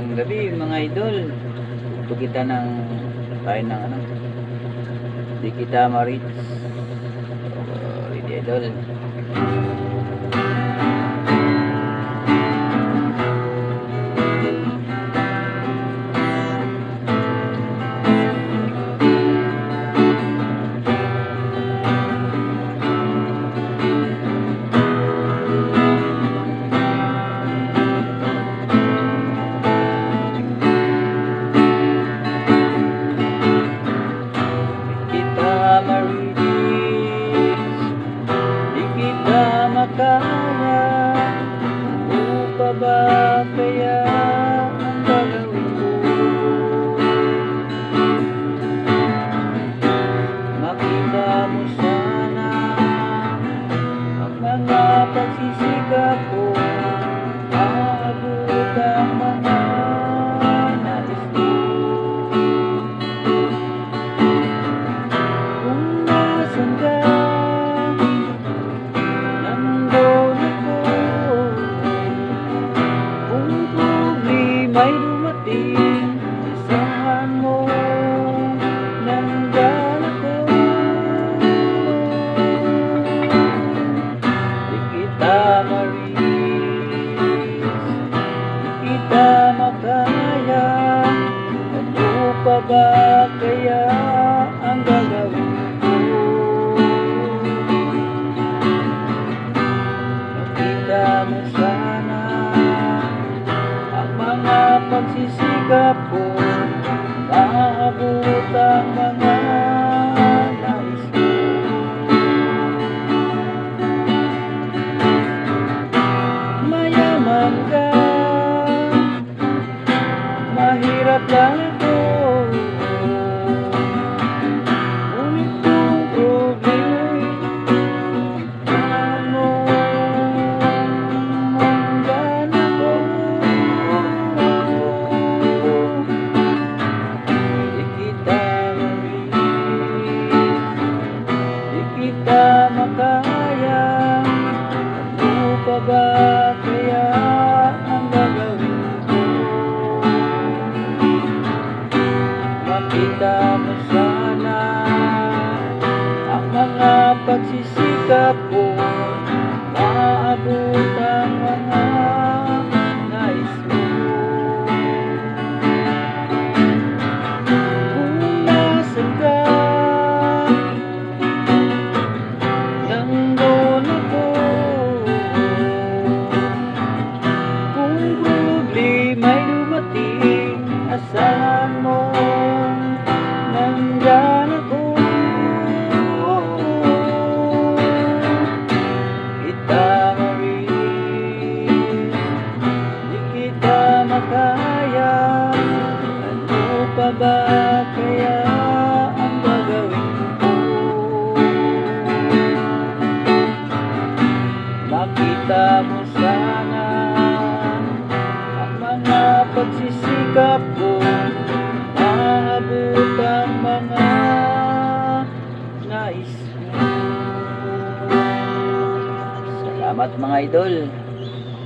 Magandang gabi mga idol. Tugtog kita ng tayo ng di kita marit. Ready idol. Kaya upa ba kaya ang gagawin ko? Makita mo sana ang mga pagsisikap ko, aabot ang mga nais ko. Kung nasan ka, may dumating, isahan mo, nandyan ako. Di kita marinis, di kita makaya. Ano pa ba kaya ang gagawin ko? Makita mo sana mga pagsisikap ko, maabot ang mga nais ko. Mayaman ka, mahirap lang ako, ngunit kung problema'y ano, hanggan ako. Kita makaya, ano pa ba kaya ang gagawin ko? Makita mo sana ang mga pagsisikap ko, maabot ang mga nais mo. Kung nasan ka, nandun ako. Kung problema'y dumating, asahan mo, nandyan ako. Kita marinis, di kita makaya. Ano pa ba kaya ang gagawin ko? Makita mo sana ang mga pagsisikap ko, maabot ang mga nais mo. Salamat mga idol.